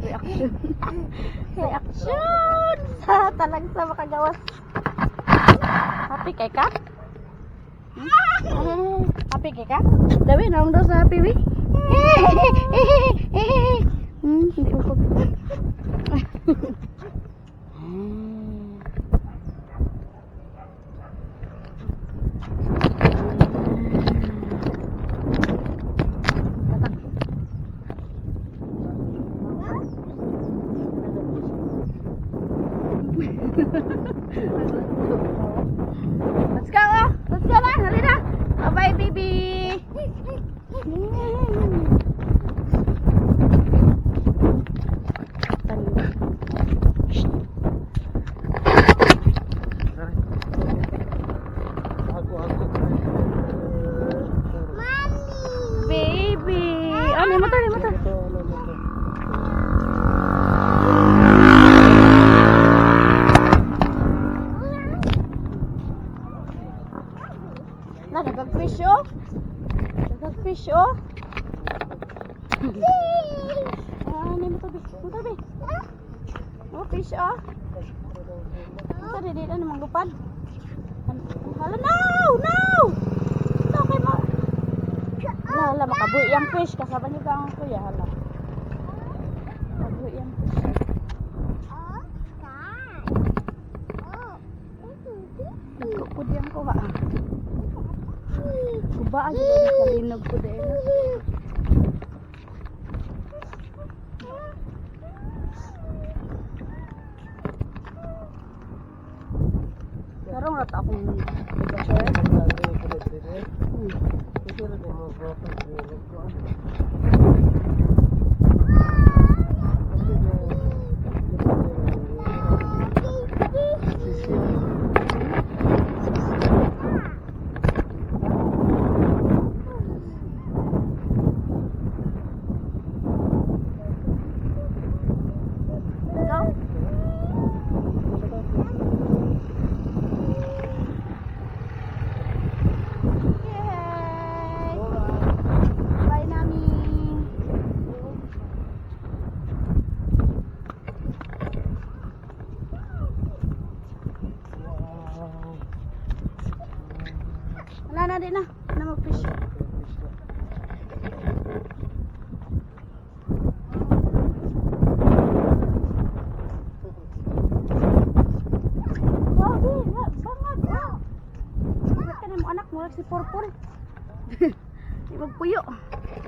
Reaction. Reaction sa talagsa makagawas. Happy kay ka? Happy kay ka? Dawi naong daw sa happy wi. Hindi ko. Let's go! Let's go na! Halina! Bye-bye, baby! Baby! Oh, may motor, may motor! Na, nagag-fish oh. Nagag-fish oh. Ah, may motor, motor, be. Oh, fish oh. Motor, hindi na namang lupad. Hala, no! No! No, kay mo. Hala, makabuhi yung fish. Kasama niyo ka ang kuya, hala. Makabuhi yung fish. Nagkukod yan ko ha. Kuba aja dari kalinog ko din. Narong rata akong share. Wala na din na mag-fish. Wow, di, bangat. Bakit ka na mo anak mo si Purple?